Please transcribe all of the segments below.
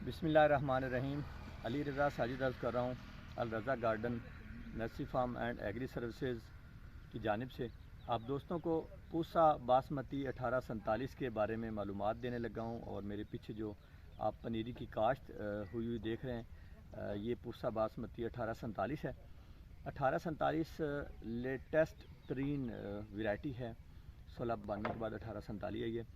बिस्मिल्लाहिर्रहमानिर्रहीम। अली रज़ा साजिद अर्ज़ कर रहा हूँ Alraza garden nursery farm and agri services की जानिब से आप दोस्तों को पूसा बासमती 1847 के बारे में मालूमात देने लगा हूँ। और मेरे पीछे जो आप पनीरी की काश्त हुई देख रहे हैं ये पूसा बासमती 1847 है। 1847 लेटेस्ट तरीन वैरायटी है। 1692 के बाद 1847 आई है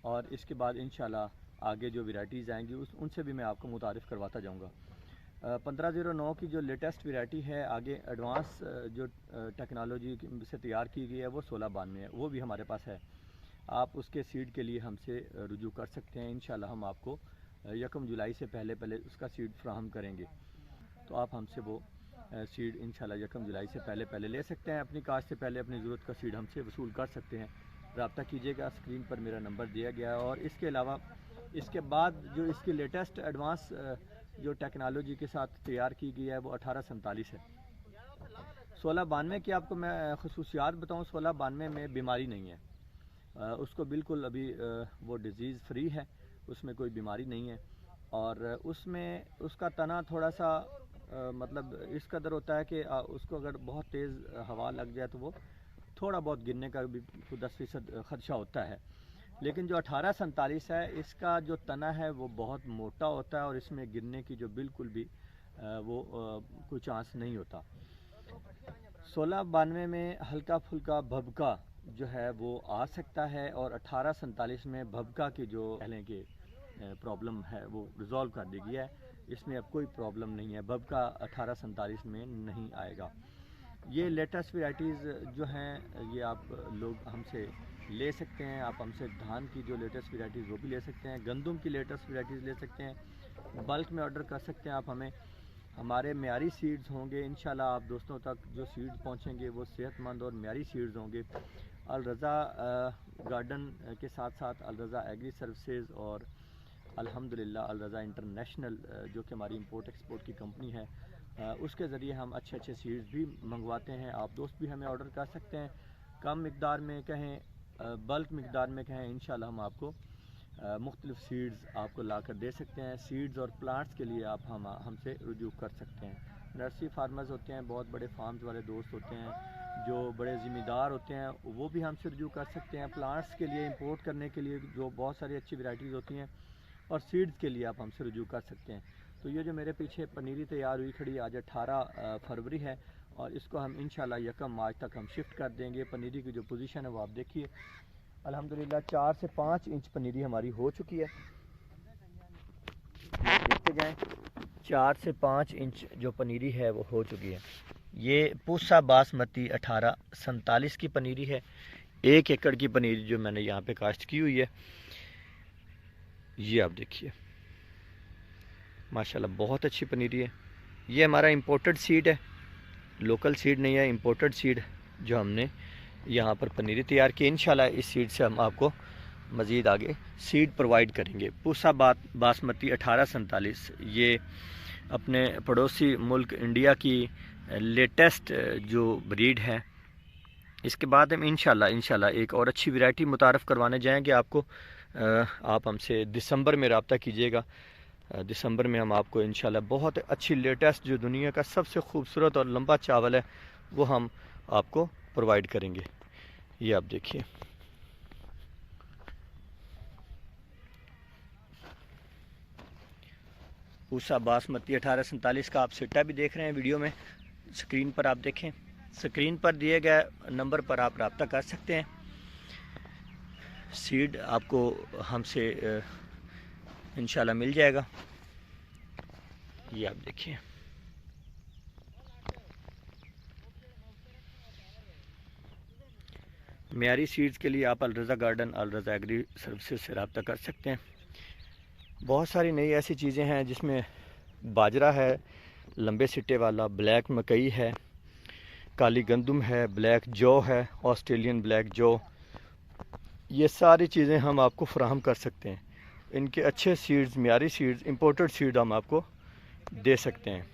और इसके बाद इंशाल्लाह आगे जो वैरायटीज़ आएंगी उनसे भी मैं आपको मुतारिफ़ करवाता जाऊंगा। 1509 की जो लेटेस्ट वैरायटी है आगे एडवांस जो टेक्नोलॉजी से तैयार की गई है वो 1692 है, वो भी हमारे पास है। आप उसके सीड के लिए हमसे रुजू कर सकते हैं। इंशाल्लाह हम आपको 1 जुलाई से पहले उसका सीड फ्राहम करेंगे, तो आप हमसे वो सीड इंशाल्लाह 1 जुलाई से पहले ले सकते हैं। अपनी काश्त से पहले अपनी ज़रूरत का सीड हमसे वसूल कर सकते हैं। रब्ता कीजिएगा, स्क्रीन पर मेरा नंबर दिया गया है। और इसके अलावा इसके बाद जो इसकी लेटेस्ट एडवांस जो टेक्नोलॉजी के साथ तैयार की गई है वो 1847 है। 1692 की आपको मैं खसूसियात बताऊं, 1692 में बीमारी नहीं है, उसको बिल्कुल अभी वो डिज़ीज़ फ्री है, उसमें कोई बीमारी नहीं है। और उसमें उसका तना थोड़ा सा मतलब इस कदर होता है कि उसको अगर बहुत तेज़ हवा लग जाए तो वो थोड़ा बहुत गिरने का भी 10% ख़दशा होता है। लेकिन जो 1847 है इसका जो तना है वो बहुत मोटा होता है और इसमें गिरने की जो बिल्कुल भी वो कोई चांस नहीं होता। 1692 में हल्का फुल्का भभका जो है वो आ सकता है और 1847 में भभका की जो पहले के प्रॉब्लम है वो रिज़ॉल्व कर दी गई है। इसमें अब कोई प्रॉब्लम नहीं है, भभका 1847 में नहीं आएगा। ये लेटेस्ट वैरायटीज़ जो हैं ये आप लोग हमसे ले सकते हैं। आप हमसे धान की जो लेटेस्ट वैरायटीज़ वो भी ले सकते हैं, गंदम की लेटेस्ट वैरायटीज़ ले सकते हैं, बल्क में ऑर्डर कर सकते हैं आप हमें। हमारे म्यारी सीड्स होंगे इंशाल्लाह, आप दोस्तों तक जो सीड्स पहुंचेंगे वो सेहतमंद और म्यारी सीड्स होंगे। अलरज़ा गार्डन के साथ साथ अलरज़ा एग्री सर्विसेज और अल्हम्दुलिल्लाह अलरज़ा इंटरनेशनल जो कि हमारी इंपोर्ट एक्सपोर्ट की कंपनी है उसके ज़रिए हम अच्छे सीड्स भी मंगवाते हैं। आप दोस्त भी हमें ऑर्डर कर सकते हैं, कम मिकदार में कहें बल्क मिकदार में कहें, इंशाल्लाह हम आपको मुख्तलिफ सीड्स आपको ला कर दे सकते हैं। सीड्स और प्लांट्स के लिए आप हमसे रुजू कर सकते हैं। नर्सरी फार्मर्स होते हैं, बहुत बड़े फार्म्स वाले दोस्त होते हैं जो बड़े ज़िम्मेदार होते हैं, वो भी हमसे रुजू कर सकते हैं। प्लांट्स के लिए इंपोर्ट करने के लिए जो बहुत सारी अच्छी वैरायटीज़ होती हैं और सीड्स के लिए आप हमसे रुजू कर सकते हैं। तो ये जो मेरे पीछे पनीरी तैयार हुई खड़ी आज 18 फरवरी है और इसको हम इंशाल्लाह 1 मार्च तक हम शिफ्ट कर देंगे। पनीरी की जो पोजीशन है वो आप देखिए, अल्हम्दुलिल्लाह 4 से 5 इंच पनीरी हमारी हो चुकी है। देखते जाएं, 4 से 5 इंच जो पनीरी है वो हो चुकी है। ये पूसा बासमती 1847 की पनीरी है। 1 एकड़ की पनीरी जो मैंने यहाँ पे काश्त की हुई है, ये आप देखिए माशाल्लाह बहुत अच्छी पनीरी है। ये हमारा इंपोर्टेड सीड है, लोकल सीड नहीं है, इंपोर्टेड सीड जो हमने यहाँ पर पनीरी तैयार की। इंशाल्लाह इस सीड से हम आपको मज़ीद आगे सीड प्रोवाइड करेंगे। पूसा बासमती 1847 ये अपने पड़ोसी मुल्क इंडिया की लेटेस्ट जो ब्रीड है। इसके बाद हम इंशाल्लाह एक और अच्छी वैरायटी मुतारफ़ करवाने जाएंगे आपको। आप हमसे दिसंबर में रब्ता कीजिएगा। दिसंबर में हम आपको इंशाल्लाह बहुत अच्छी लेटेस्ट जो दुनिया का सबसे खूबसूरत और लंबा चावल है वो हम आपको प्रोवाइड करेंगे। ये आप देखिए, पूसा बासमती 1847 का आप सिट्टा भी देख रहे हैं वीडियो में, स्क्रीन पर आप देखें। स्क्रीन पर दिए गए नंबर पर आप रब्ता कर सकते हैं। सीड आपको हमसे इंशाल्लाह मिल जाएगा। ये आप देखिए, म्यारी सीड्स के लिए आप अलरज़ा गार्डन अलरज़ा एग्री सर्विसेज से रब्ता कर सकते हैं। बहुत सारी नई ऐसी चीज़ें हैं जिसमें बाजरा है लंबे सिट्टे वाला, ब्लैक मकई है, काली गंदम है, ब्लैक जौ है, ऑस्ट्रेलियन ब्लैक जौ, ये सारी चीज़ें हम आपको फराहम कर सकते हैं। इनके अच्छे सीड्स, म्यारी सीड्स, इंपोर्टेड सीड हम आपको दे सकते हैं।